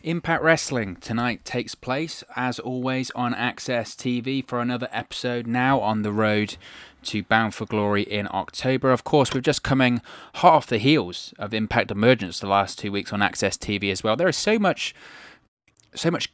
Impact Wrestling tonight takes place, as always, on AXSTV for another episode, now on the road to Bound for Glory in October. Of course, we're just coming hot off the heels of Impact Emergence the last 2 weeks on AXSTV as well. There is so much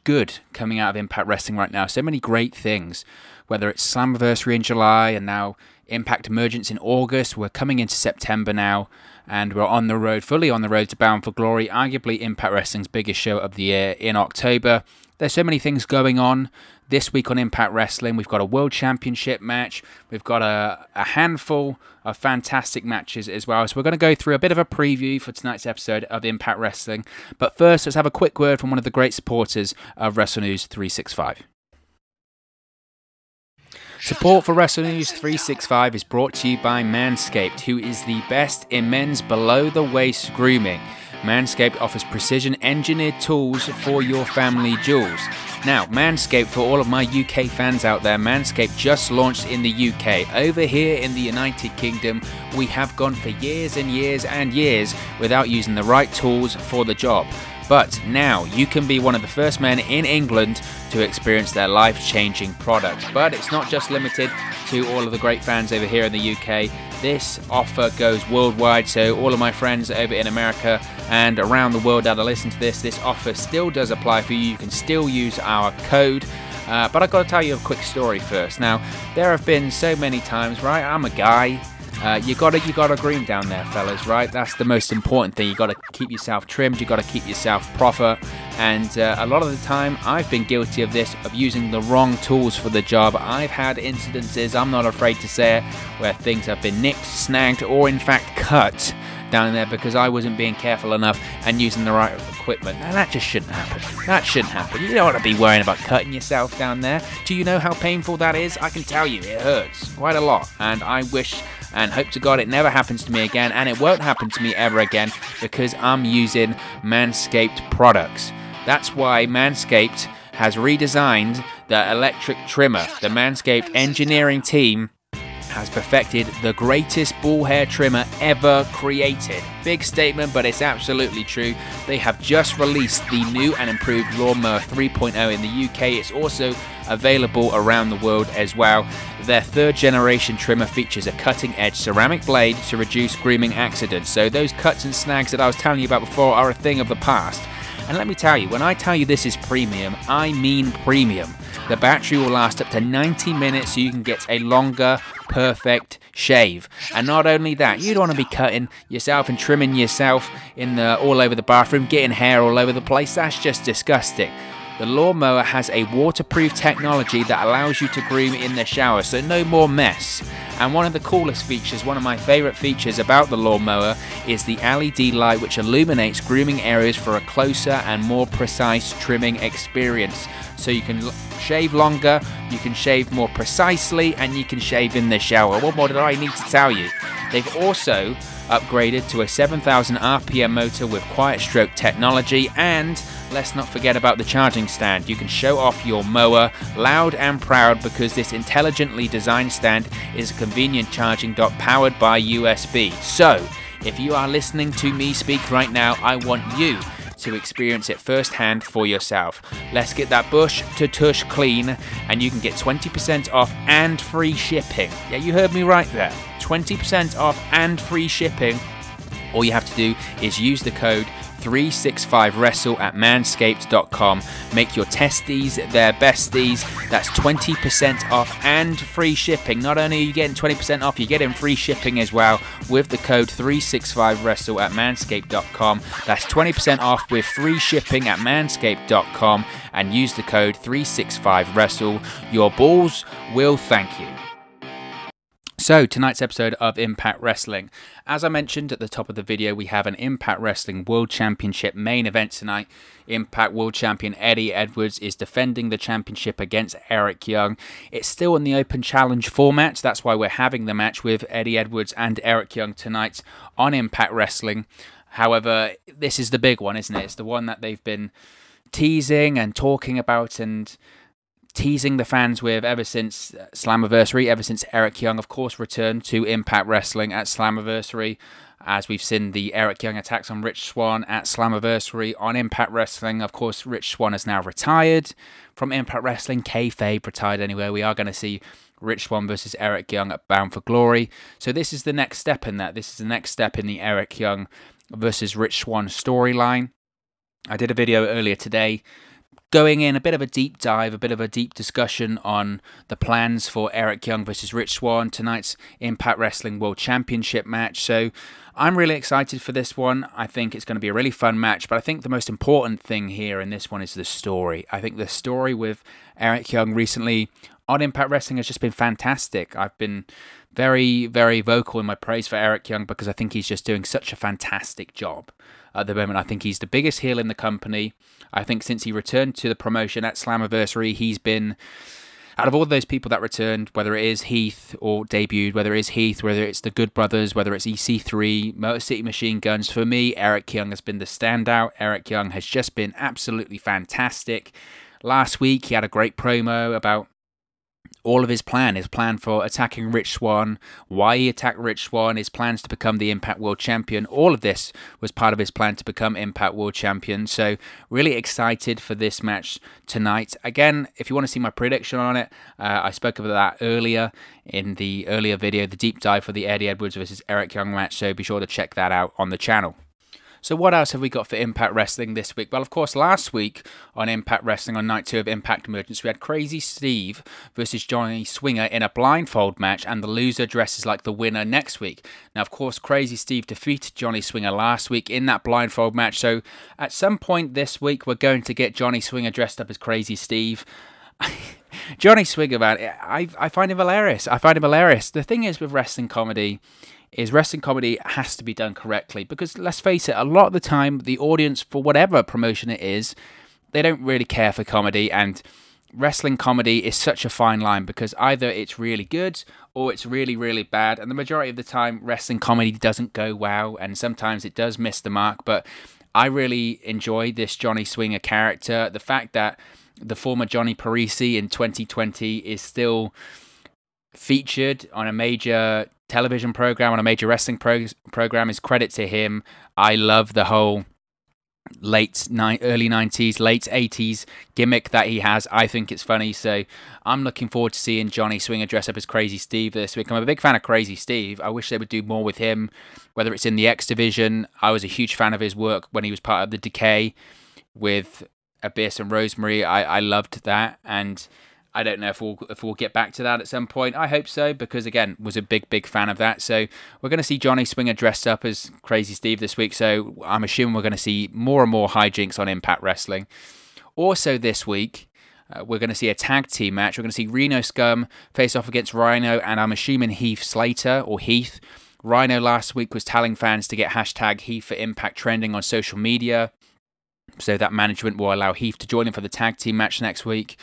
good coming out of Impact Wrestling right now, so many great things, whether it's Slammiversary in July and now Impact Emergence in August. We're coming into September now, and we're on the road, fully on the road to Bound for Glory, arguably Impact Wrestling's biggest show of the year in October. There's so many things going on this week on Impact Wrestling. We've got a World Championship match. We've got a handful of fantastic matches as well. So we're going to go through a bit of a preview for tonight's episode of Impact Wrestling. But first, let's have a quick word from one of the great supporters of WrestleNews 365. Support for WrestleNews 365 is brought to you by Manscaped, who is the best in men's below-the-waist grooming. Manscaped offers precision-engineered tools for your family jewels. Now, Manscaped, for all of my UK fans out there, Manscaped just launched in the UK. Over here in the United Kingdom, we have gone for years and years and years without using the right tools for the job. But now you can be one of the first men in England to experience their life-changing product. But it's not just limited to all of the great fans over here in the UK. This offer goes worldwide, so all of my friends over in America and around the world that are listening to this offer still does apply for you. You can still use our code. But I've got to tell you a quick story first. Now, there have been so many times, right? I'm a guy. You gotta groom down there, fellas, right? That's the most important thing. You gotta keep yourself trimmed, you gotta keep yourself proper, and a lot of the time I've been guilty of this, of using the wrong tools for the job. I've had incidences, I'm not afraid to say it, where things have been nipped, snagged, or in fact cut down there because I wasn't being careful enough and using the right equipment. Now that just shouldn't happen. That shouldn't happen. You don't want to be worrying about cutting yourself down there. Do you know how painful that is? I can tell you, it hurts quite a lot, and I wish and hope to God it never happens to me again, and it won't happen to me ever again because I'm using Manscaped products. That's why Manscaped has redesigned the electric trimmer. The Manscaped engineering team has perfected the greatest ball hair trimmer ever created. Big statement, but it's absolutely true. They have just released the new and improved Lawnmower 3.0 in the UK. It's also available around the world as well. Their third generation trimmer features a cutting edge ceramic blade to reduce grooming accidents. So those cuts and snags that I was telling you about before are a thing of the past. And let me tell you, when I tell you this is premium, I mean premium. The battery will last up to 90 minutes, so you can get a longer, perfect shave. And not only that, you don't want to be cutting yourself and trimming yourself all over the bathroom, getting hair all over the place. That's just disgusting. The lawnmower has a waterproof technology that allows you to groom in the shower, so no more mess. And one of the coolest features, one of my favourite features about the lawnmower, is the LED light which illuminates grooming areas for a closer and more precise trimming experience. So you can shave longer, you can shave more precisely, and you can shave in the shower. What more did I need to tell you? They've also upgraded to a 7,000 RPM motor with quiet stroke technology, and let's not forget about the charging stand. You can show off your mower loud and proud because this intelligently designed stand is a convenient charging dock powered by USB. So, if you are listening to me speak right now, I want you to experience it firsthand for yourself. Let's get that bush to tush clean, and you can get 20% off and free shipping. Yeah, you heard me right there. 20% off and free shipping. All you have to do is use the code 365wrestle at manscaped.com. Make your testes their besties. That's 20% off and free shipping. Not only are you getting 20% off, you're getting free shipping as well with the code 365wrestle at manscaped.com. That's 20% off with free shipping at manscaped.com, and use the code 365wrestle. Your balls will thank you. So, tonight's episode of Impact Wrestling. As I mentioned at the top of the video, we have an Impact Wrestling World Championship main event tonight. Impact World Champion Eddie Edwards is defending the championship against Eric Young. It's still in the open challenge format. That's why we're having the match with Eddie Edwards and Eric Young tonight on Impact Wrestling. However, this is the big one, isn't it? It's the one that they've been teasing and talking about and teasing the fans with ever since Slammiversary, ever since Eric Young, of course, returned to Impact Wrestling at Slammiversary. as we've seen the Eric Young attacks on Rich Swann at Slammiversary on Impact Wrestling. Of course, Rich Swann is now retired from Impact Wrestling. Kayfabe retired anyway. We are going to see Rich Swann versus Eric Young at Bound for Glory. So this is the next step in that. This is the next step in the Eric Young versus Rich Swann storyline. I did a video earlier today going in a bit of a deep dive, a bit of a deep discussion on the plans for Eric Young versus Rich Swann, tonight's Impact Wrestling World Championship match. So I'm really excited for this one. I think it's going to be a really fun match, but I think the most important thing here in this one is the story. I think the story with Eric Young recently on Impact Wrestling has just been fantastic. I've been very, very vocal in my praise for Eric Young because I think he's just doing such a fantastic job at the moment. I think he's the biggest heel in the company. I think since he returned to the promotion at Slammiversary, he's been, out of all those people that returned, whether it is Heath or debuted, whether it is Heath, whether it's the Good Brothers, whether it's EC3, Motor City Machine Guns, for me, Eric Young has been the standout. Eric Young has just been absolutely fantastic. Last week, he had a great promo about all of his plan for attacking Rich Swann, why he attacked Rich Swann, his plans to become the Impact World Champion. All of this was part of his plan to become Impact World Champion. So really excited for this match tonight. Again, if you want to see my prediction on it, I spoke about that earlier in the earlier video, the deep dive for the Eddie Edwards versus Eric Young match. So be sure to check that out on the channel. So what else have we got for Impact Wrestling this week? Well, of course, last week on Impact Wrestling on Night 2 of Impact Emergence, we had Crazy Steve versus Johnny Swinger in a blindfold match, and the loser dresses like the winner next week. Now, of course, Crazy Steve defeated Johnny Swinger last week in that blindfold match, so at some point this week, we're going to get Johnny Swinger dressed up as Crazy Steve. Johnny Swinger, man, I find him hilarious. I find him hilarious. The thing is with wrestling comedy has to be done correctly, because let's face it, a lot of the time the audience, for whatever promotion it is, they don't really care for comedy, and wrestling comedy is such a fine line because either it's really good or it's really, really bad, and the majority of the time wrestling comedy doesn't go well, and sometimes it does miss the mark. But I really enjoy this Johnny Swinger character. The fact that the former Johnny Parisi in 2020 is still featured on a major television program, on a major wrestling program, is credit to him. I love the whole early 90s, late 80s gimmick that he has. I think it's funny, so I'm looking forward to seeing Johnny Swinger dress up as Crazy Steve this week. I'm a big fan of Crazy Steve. I wish they would do more with him, whether it's in the X Division. I was a huge fan of his work when he was part of the Decay with Abyss and Rosemary. I loved that, and I don't know if we'll get back to that at some point. I hope so, because again, was a big fan of that. So we're going to see Johnny Swinger dressed up as Crazy Steve this week. So I'm assuming we're going to see more and more hijinks on Impact Wrestling. Also this week, we're going to see a tag team match. We're going to see Reno Scum face off against Rhino, and I'm assuming Heath Slater or Heath. Rhino last week was telling fans to get hashtag Heath for Impact trending on social media, so that management will allow Heath to join him for the tag team match next week.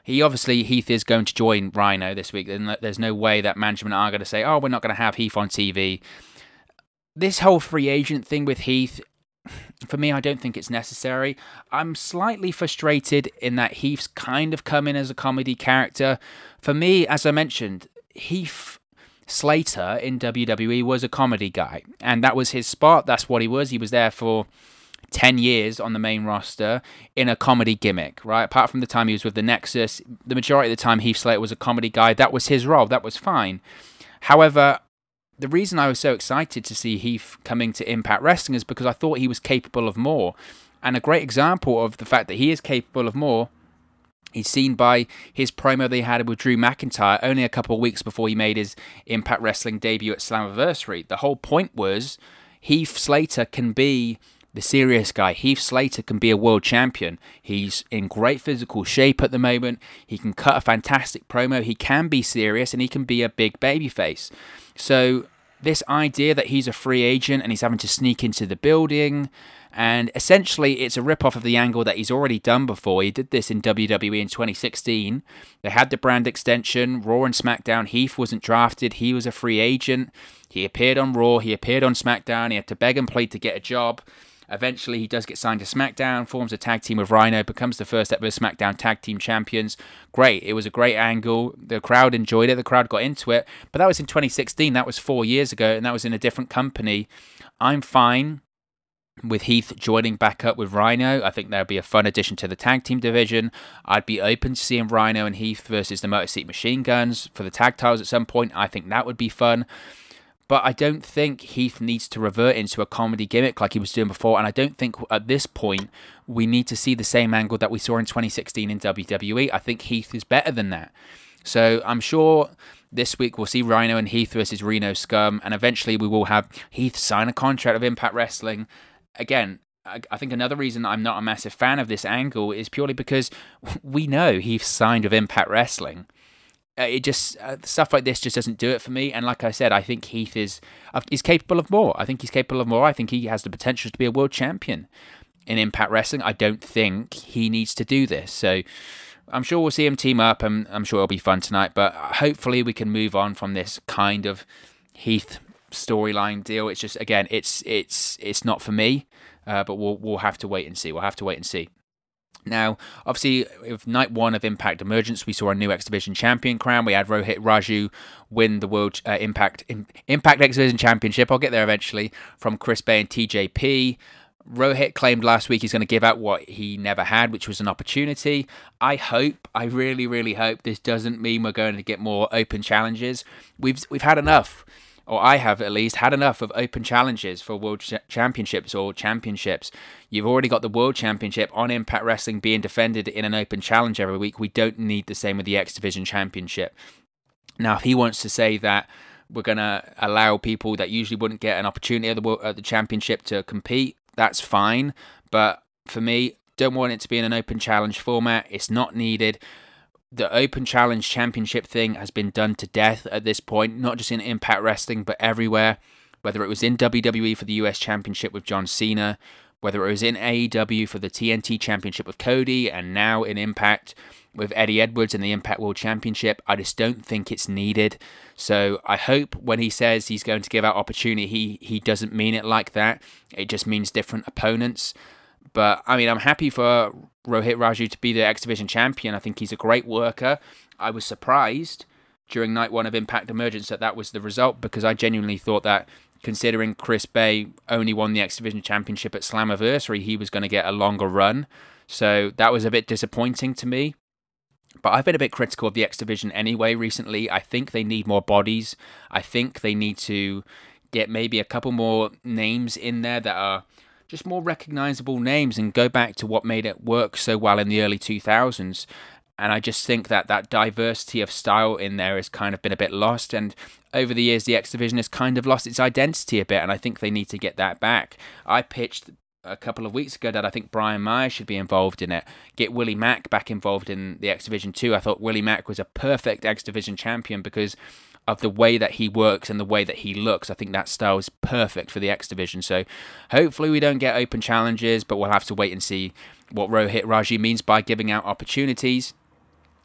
Heath is going to join Rhino this week, and there's no way that management are going to say, oh, we're not going to have Heath on TV. This whole free agent thing with Heath, for me, I don't think it's necessary. I'm slightly frustrated in that Heath's kind of come in as a comedy character. For me, as I mentioned, Heath Slater in WWE was a comedy guy, and that was his spot. That's what he was. He was there for 10 years on the main roster in a comedy gimmick, right? Apart from the time he was with the Nexus, the majority of the time Heath Slater was a comedy guy. That was his role. That was fine. However, the reason I was so excited to see Heath coming to Impact Wrestling is because I thought he was capable of more. And a great example of the fact that he is capable of more is seen by his promo they had with Drew McIntyre only a couple of weeks before he made his Impact Wrestling debut at Slammiversary. The whole point was Heath Slater can be the serious guy. Heath Slater can be a world champion. He's in great physical shape at the moment. He can cut a fantastic promo. He can be serious, and he can be a big babyface. So this idea that he's a free agent and he's having to sneak into the building, and essentially it's a rip-off of the angle that he's already done before. He did this in WWE in 2016. They had the brand extension, Raw and SmackDown. Heath wasn't drafted. He was a free agent. He appeared on Raw. He appeared on SmackDown. He had to beg and plead to get a job. Eventually, he does get signed to SmackDown, forms a tag team with Rhino, becomes the first ever SmackDown Tag Team Champions. Great. It was a great angle. The crowd enjoyed it. The crowd got into it. But that was in 2016. That was 4 years ago, and that was in a different company. I'm fine with Heath joining back up with Rhino. I think that would be a fun addition to the tag team division. I'd be open to seeing Rhino and Heath versus the Motor City Machine Guns for the tag titles at some point. I think that would be fun. But I don't think Heath needs to revert into a comedy gimmick like he was doing before. And I don't think at this point we need to see the same angle that we saw in 2016 in WWE. I think Heath is better than that. So I'm sure this week we'll see Rhino and Heath versus Reno Scum. And eventually we will have Heath sign a contract with Impact Wrestling. Again, I think another reason I'm not a massive fan of this angle is purely because we know Heath signed with Impact Wrestling. It just stuff like this just doesn't do it for me. And like I said, I think Heath is capable of more. I think he's capable of more. I think he has the potential to be a world champion in Impact Wrestling. I don't think he needs to do this. So I'm sure we'll see him team up, and I'm sure it'll be fun tonight. But hopefully we can move on from this kind of Heath storyline deal. It's just, again, it's not for me. But we'll have to wait and see. We'll have to wait and see. Now, obviously, with night one of Impact Emergence, we saw a new X Division champion crown. We had Rohit Raju win the World Impact X Division Championship. I'll get there eventually, from Chris Bay and TJP. Rohit claimed last week he's going to give out what he never had, which was an opportunity. I really, really hope this doesn't mean we're going to get more open challenges. We've had enough. Or I have at least had enough of open challenges for World Championships or Championships. You've already got the World Championship on Impact Wrestling being defended in an open challenge every week. We don't need the same with the X Division Championship. Now, if he wants to say that we're going to allow people that usually wouldn't get an opportunity at the Championship to compete, that's fine. But for me, don't want it to be in an open challenge format. It's not needed. The Open Challenge Championship thing has been done to death at this point, not just in Impact Wrestling, but everywhere. Whether it was in WWE for the US Championship with John Cena, whether it was in AEW for the TNT Championship with Cody, and now in Impact with Eddie Edwards in the Impact World Championship, I just don't think it's needed. So I hope when he says he's going to give out opportunity, he doesn't mean it like that. It just means different opponents. But, I mean, I'm happy for Rohit Raju to be the X Division champion. I think he's a great worker. I was surprised during night one of Impact Emergence that was the result, because I genuinely thought that, considering Chris Bay only won the X Division championship at Slammiversary, he was going to get a longer run. So that was a bit disappointing to me. But I've been a bit critical of the X Division anyway recently. I think they need more bodies. I think they need to get maybe a couple more names in there that are just more recognizable names and go back to what made it work so well in the early 2000s. And I just think that that diversity of style in there has kind of been a bit lost. And over the years, the X Division has kind of lost its identity a bit. And I think they need to get that back. I pitched a couple of weeks ago that I think Brian Myers should be involved in it. Get Willie Mack back involved in the X Division too. I thought Willie Mack was a perfect X Division champion because of the way that he works and the way that he looks. I think that style is perfect for the X Division. So hopefully we don't get open challenges, but we'll have to wait and see what Rohit Raju means by giving out opportunities.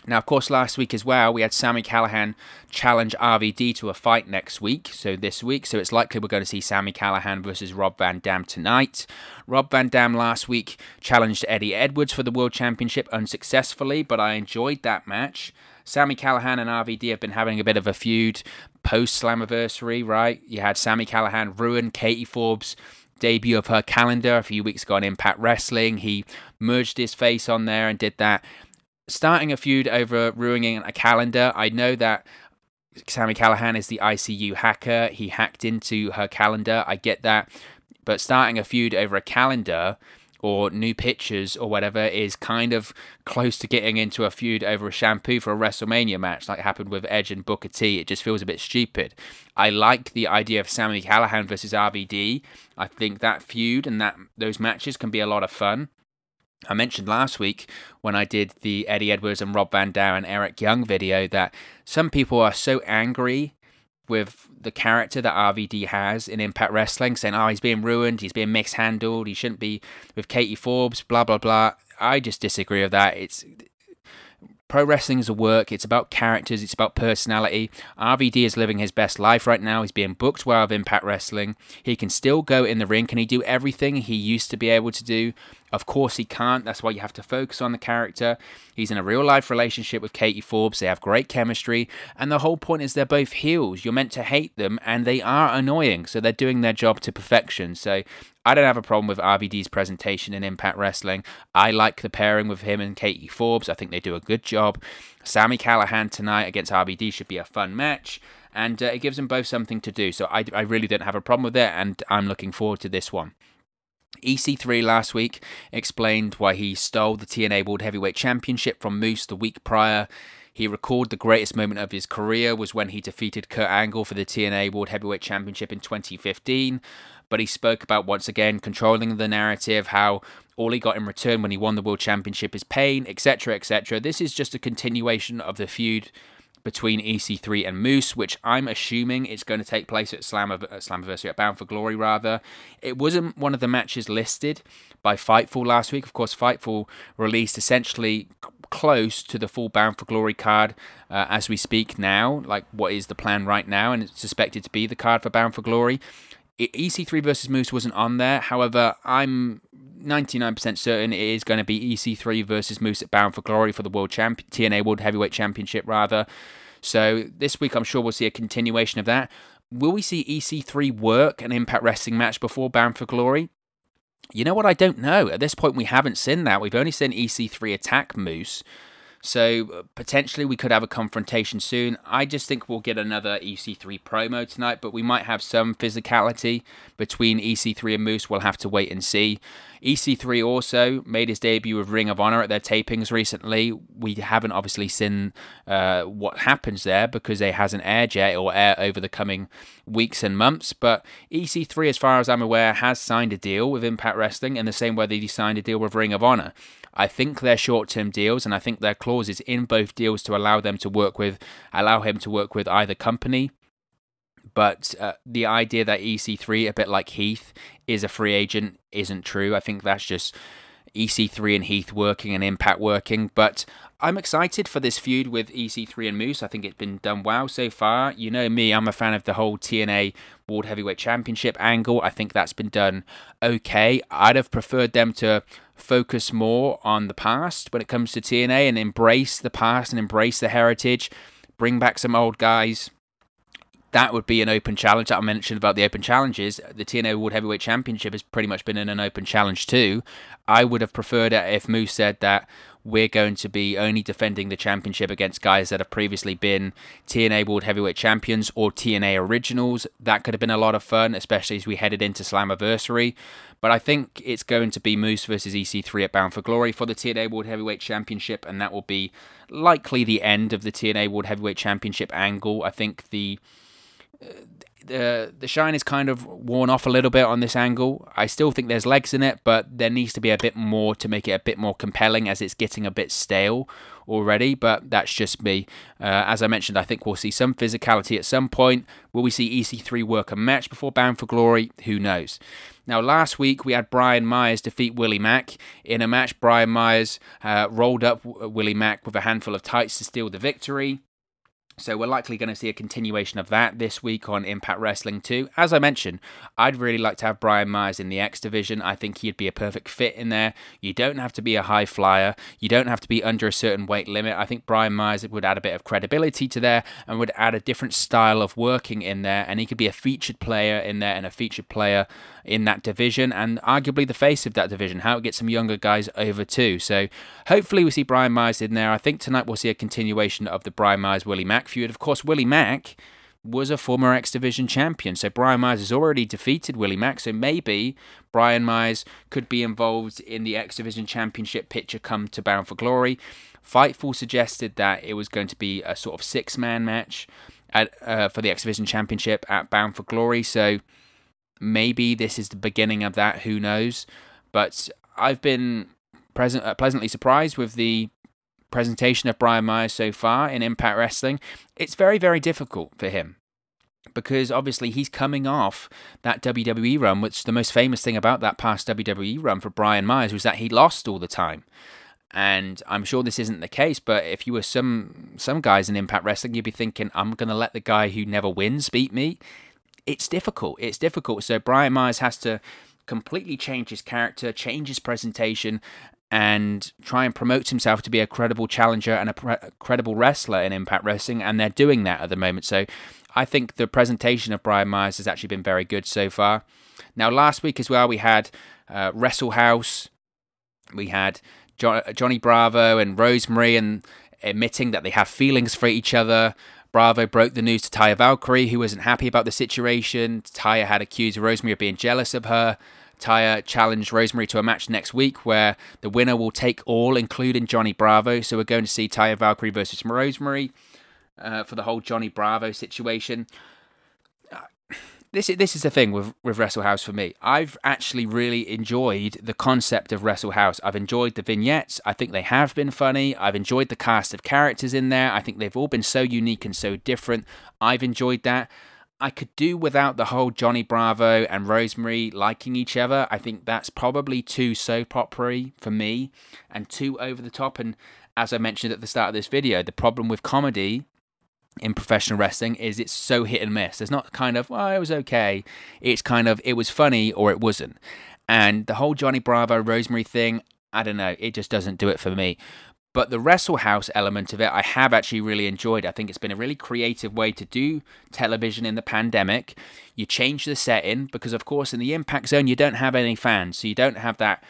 Now, of course, last week as well, we had Sami Callihan challenge RVD to a fight next week, so this week. So it's likely we're going to see Sami Callihan versus Rob Van Dam tonight. Rob Van Dam last week challenged Eddie Edwards for the World Championship unsuccessfully, but I enjoyed that match. Sami Callihan and RVD have been having a bit of a feud post-Slammiversary, right? You had Sami Callihan ruin Katie Forbes' debut of her calendar a few weeks ago on Impact Wrestling. He merged his face on there and did that. Starting a feud over ruining a calendar. I know that Sami Callihan is the ICU hacker. He hacked into her calendar. I get that. But starting a feud over a calendar or new pictures or whatever is kind of close to getting into a feud over a shampoo for a WrestleMania match like happened with Edge and Booker T. It just feels a bit stupid. I like the idea of Sami Callihan versus RVD. I think that feud and those matches can be a lot of fun. I mentioned last week when I did the Eddie Edwards and Rob Van Dam and Eric Young video that some people are so angry with the character that RVD has in Impact Wrestling, saying, oh, he's being ruined, he's being mishandled, he shouldn't be with Katie Forbes, blah, blah, blah. I just disagree with that. Pro wrestling is a work. It's about characters. It's about personality. RVD is living his best life right now. He's being booked well of Impact Wrestling. He can still go in the ring. Can he do everything he used to be able to do? Of course he can't. That's why you have to focus on the character. He's in a real-life relationship with Katie Forbes. They have great chemistry. And the whole point is they're both heels. You're meant to hate them, and they are annoying. So they're doing their job to perfection. So I don't have a problem with RVD's presentation in Impact Wrestling. I like the pairing with him and Katie Forbes. I think they do a good job. Sami Callihan tonight against RVD should be a fun match. And it gives them both something to do. So I really don't have a problem with it. And I'm looking forward to this one. EC3 last week explained why he stole the TNA World Heavyweight Championship from Moose the week prior. He recalled the greatest moment of his career was when he defeated Kurt Angle for the TNA World Heavyweight Championship in 2015. But he spoke about, once again, controlling the narrative, how all he got in return when he won the World Championship is pain, etc., etc. This is just a continuation of the feud between EC3 and Moose, which I'm assuming is going to take place at Slammiversary, at Bound for Glory, rather. It wasn't one of the matches listed by Fightful last week. Of course, Fightful released essentially close to the full Bound for Glory card as we speak now, like what is the plan right now, and it's suspected to be the card for Bound for Glory. EC3 versus Moose wasn't on there. However, I'm 99% certain it is going to be EC3 versus Moose at Bound for Glory for the TNA World Heavyweight Championship, rather. So this week I'm sure we'll see a continuation of that. Will we see EC3 work an Impact Wrestling match before Bound for Glory? You know what, I don't know. At this point we haven't seen that. We've only seen EC3 attack Moose. So potentially we could have a confrontation soon. I just think we'll get another EC3 promo tonight, but we might have some physicality between EC3 and Moose. We'll have to wait and see. EC3 also made his debut with Ring of Honor at their tapings recently. We haven't obviously seen what happens there because it hasn't aired yet or air over the coming weeks and months. But EC3, as far as I'm aware, has signed a deal with Impact Wrestling in the same way that he signed a deal with Ring of Honor. I think they're short-term deals, and I think there are clauses in both deals to allow him to work with either company. But the idea that EC3, a bit like Heath, is a free agent isn't true. I think that's just EC3 and Heath working and Impact working. But I'm excited for this feud with EC3 and Moose. I think it's been done well so far. You know me, I'm a fan of the whole TNA World Heavyweight Championship angle. I think that's been done okay. I'd have preferred them to focus more on the past when it comes to TNA and embrace the past and embrace the heritage. Bring back some old guys. That would be an open challenge. I mentioned about the open challenges. The TNA World Heavyweight Championship has pretty much been in an open challenge too. I would have preferred it if Moose said that we're going to be only defending the championship against guys that have previously been TNA World Heavyweight Champions or TNA Originals. That could have been a lot of fun, especially as we headed into Slammiversary. But I think it's going to be Moose versus EC3 at Bound for Glory for the TNA World Heavyweight Championship, and that will be likely the end of the TNA World Heavyweight Championship angle. I think the shine is kind of worn off a little bit on this angle. I still think there's legs in it, but there needs to be a bit more to make it a bit more compelling, as it's getting a bit stale already. But that's just me. As I mentioned, I think we'll see some physicality at some point. Will we see EC3 work a match before Bound for Glory? Who knows? Now, last week we had Brian Myers defeat Willie Mack. In a match, Brian Myers rolled up Willie Mack with a handful of tights to steal the victory. So we're likely going to see a continuation of that this week on Impact Wrestling 2. As I mentioned, I'd really like to have Brian Myers in the X Division. I think he'd be a perfect fit in there. You don't have to be a high flyer. You don't have to be under a certain weight limit. I think Brian Myers would add a bit of credibility to there and would add a different style of working in there. And he could be a featured player in there and a featured player in that division, and arguably the face of that division, how it gets some younger guys over too. So hopefully we see Brian Myers in there. I think tonight we'll see a continuation of the Brian Myers-Willie Mack feud. Of course, Willie Mack was a former X Division champion, so Brian Myers has already defeated Willie Mack, so maybe Brian Myers could be involved in the X Division championship picture come to Bound for Glory. Fightful suggested that it was going to be a sort of six-man match for the X Division championship at Bound for Glory, so maybe this is the beginning of that, who knows. But I've been pleasantly surprised with the presentation of Brian Myers so far in Impact Wrestling. It's very, very difficult for him because obviously he's coming off that WWE run, which the most famous thing about that past WWE run for Brian Myers was that he lost all the time. And I'm sure this isn't the case, but if you were some guys in Impact Wrestling, you'd be thinking, I'm going to let the guy who never wins beat me. It's difficult. It's difficult. So Brian Myers has to completely change his character, change his presentation, and try and promote himself to be a credible challenger and a credible wrestler in Impact Wrestling, and they're doing that at the moment. So I think the presentation of Brian Myers has actually been very good so far. Now, last week as well, we had Wrestle House. We had Johnny Bravo and Rosemary and admitting that they have feelings for each other. Bravo broke the news to Taya Valkyrie, who wasn't happy about the situation. Taya had accused Rosemary of being jealous of her. Taya challenged Rosemary to a match next week where the winner will take all, including Johnny Bravo. So we're going to see Taya Valkyrie versus Rosemary for the whole Johnny Bravo situation. This is the thing with Wrestle House for me. I've actually really enjoyed the concept of Wrestle House. I've enjoyed the vignettes. I think they have been funny. I've enjoyed the cast of characters in there. I think they've all been so unique and so different. I've enjoyed that. I could do without the whole Johnny Bravo and Rosemary liking each other. I think that's probably too soap opera-y for me and too over the top. And as I mentioned at the start of this video, the problem with comedy in professional wrestling is it's so hit and miss. There's not kind of, well, it was okay. It's kind of, it was funny or it wasn't. And the whole Johnny Bravo, Rosemary thing, I don't know, it just doesn't do it for me. But the Wrestle House element of it, I have actually really enjoyed. I think it's been a really creative way to do television in the pandemic. You change the setting because, of course, in the Impact Zone, you don't have any fans. So you don't have that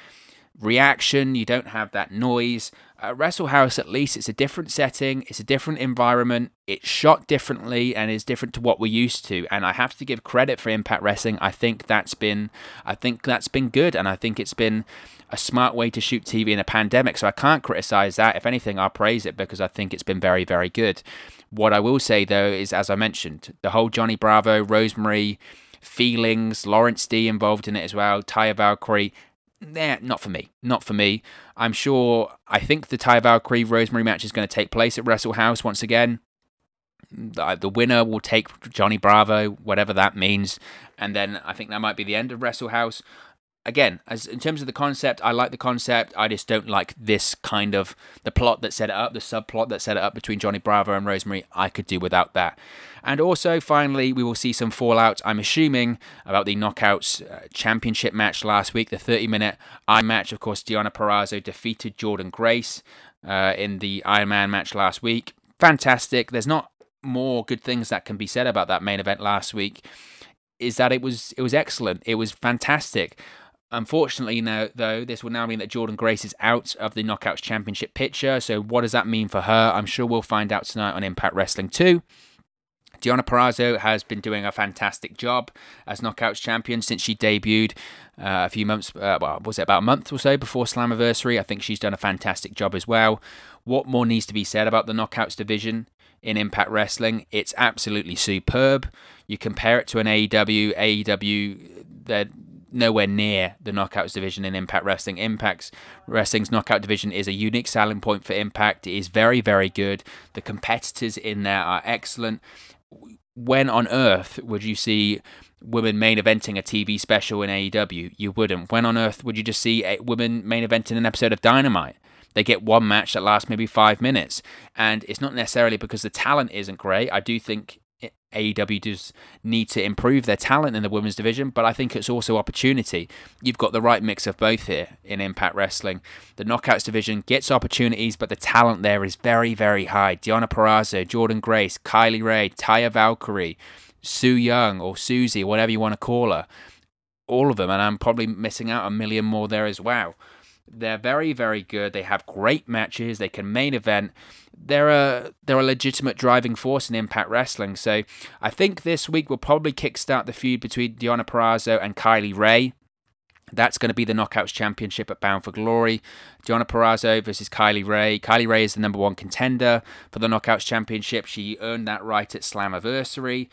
reaction, you don't have that noise. Wrestle House, at least, it's a different setting, it's a different environment, it's shot differently and is different to what we're used to. And I have to give credit for Impact Wrestling. I think that's been good, and I think it's been a smart way to shoot TV in a pandemic. So I can't criticize that. If anything, I'll praise it because I think it's been very, very good. What I will say though is, as I mentioned, the whole Johnny Bravo, Rosemary feelings, Lawrence D involved in it as well, Taya Valkyrie. Nah, not for me. Not for me. I think the Taya Valkyrie Rosemary match is going to take place at Wrestle House once again. The winner will take Johnny Bravo, whatever that means. And then I think that might be the end of Wrestle House. Again, in terms of the concept, I like the concept. I just don't like this kind of, the plot that set it up, the subplot that set it up between Johnny Bravo and Rosemary. I could do without that. And also, finally, we will see some fallout, I'm assuming, about the Knockouts Championship match last week, the 30-minute Iron match. Of course, Deonna Purrazzo defeated Jordynne Grace in the Iron Man match last week. Fantastic. There's not more good things that can be said about that main event last week. Is that it was excellent. It was fantastic. Unfortunately, now, though, this will now mean that Jordynne Grace is out of the Knockouts Championship picture. So what does that mean for her? I'm sure we'll find out tonight on Impact Wrestling 2. Deonna Purrazzo has been doing a fantastic job as Knockouts champion since she debuted a few months, was it about a month or so before Slammiversary? I think she's done a fantastic job as well. What more needs to be said about the Knockouts division in Impact Wrestling? It's absolutely superb. You compare it to an AEW, they're nowhere near the Knockouts division in Impact Wrestling. Impact Wrestling's Knockout division is a unique selling point for Impact. It is very, very good. The competitors in there are excellent. When on earth would you see women main eventing a TV special in AEW? You wouldn't. When on earth would you just see a women main eventing an episode of Dynamite? They get one match that lasts maybe 5 minutes. And it's not necessarily because the talent isn't great. I do think AEW does need to improve their talent in the women's division, but I think it's also opportunity. You've got the right mix of both here in Impact Wrestling. The Knockouts division gets opportunities, but the talent there is very, very high. Deonna Purrazzo, Jordynne Grace, Kylie Rae, Taya Valkyrie, Su Yung, or Susie, whatever you want to call her. All of them, and I'm probably missing out a million more there as well. They're very, very good. They have great matches. They can main event. They're a legitimate driving force in Impact Wrestling. So I think this week will probably kickstart the feud between Deonna Purrazzo and Kylie Rae. That's going to be the Knockouts Championship at Bound for Glory. Deonna Purrazzo versus Kylie Rae. Kylie Rae is the #1 contender for the Knockouts Championship. She earned that right at Slammiversary.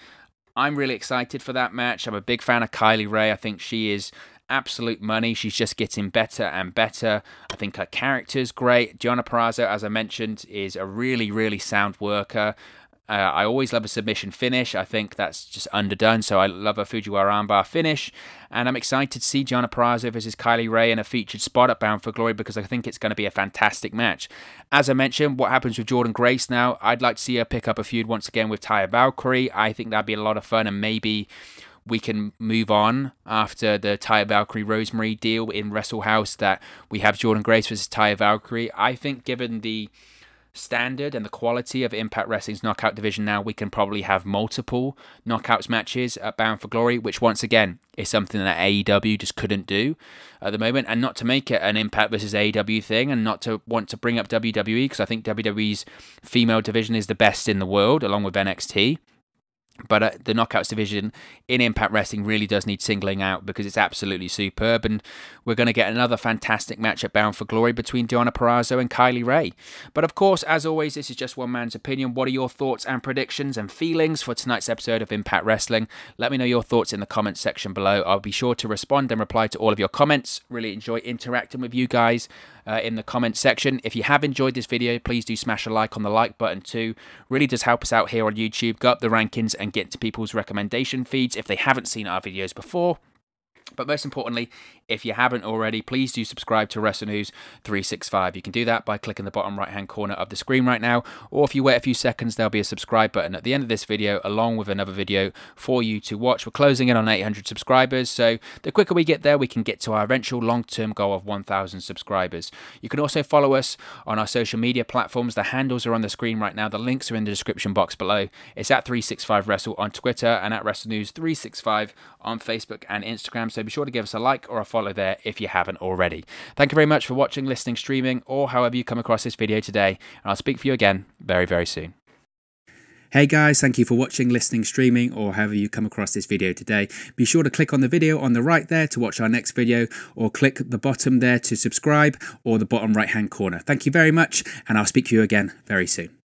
I'm really excited for that match. I'm a big fan of Kylie Rae. I think she is absolute money. She's just getting better and better. I think her character's great. Deonna Purrazzo, as I mentioned, is a really, really sound worker. I always love a submission finish. I think that's just underdone, so I love a Fujiwara armbar finish. And I'm excited to see Deonna Purrazzo versus Kylie Ray in a featured spot at Bound for Glory, because I think it's going to be a fantastic match. As I mentioned, what happens with Jordynne Grace now? I'd like to see her pick up a feud once again with Taya Valkyrie. I think that'd be a lot of fun, and maybe we can move on after the Taya Valkyrie Rosemary deal in Wrestle House, that we have Jordynne Grace versus Taya Valkyrie. I think given the standard and the quality of Impact Wrestling's knockout division now, we can probably have multiple knockouts matches at Bound for Glory, which once again is something that AEW just couldn't do at the moment. And not to make it an Impact versus AEW thing, and not to want to bring up WWE, because I think WWE's female division is the best in the world, along with NXT. But the knockouts division in Impact Wrestling really does need singling out, because it's absolutely superb. And we're going to get another fantastic match at Bound for Glory between Deonna Purrazzo and Kylie Ray. But of course, as always, this is just one man's opinion. What are your thoughts and predictions and feelings for tonight's episode of Impact Wrestling? Let me know your thoughts in the comments section below. I'll be sure to respond and reply to all of your comments. Really enjoy interacting with you guys in the comments section. If you have enjoyed this video, please do smash a like on the like button too. Really does help us out here on YouTube. Go up the rankings and get to people's recommendation feeds if they haven't seen our videos before. But most importantly, if you haven't already, please do subscribe to Wrestle News 365. You can do that by clicking the bottom right hand corner of the screen right now, or if you wait a few seconds, there'll be a subscribe button at the end of this video, along with another video for you to watch. We're closing in on 800 subscribers, so the quicker we get there, we can get to our eventual long-term goal of 1,000 subscribers. You can also follow us on our social media platforms. The handles are on the screen right now. The links are in the description box below. It's at 365 Wrestle on Twitter and at Wrestle News 365 on Facebook and Instagram. So be sure to give us a like or a follow there if you haven't already. Thank you very much for watching, listening, streaming, or however you come across this video today. And I'll speak for you again very, very soon. Hey guys, thank you for watching, listening, streaming, or however you come across this video today. Be sure to click on the video on the right there to watch our next video, or click the bottom there to subscribe, or the bottom right hand corner. Thank you very much, and I'll speak to you again very soon.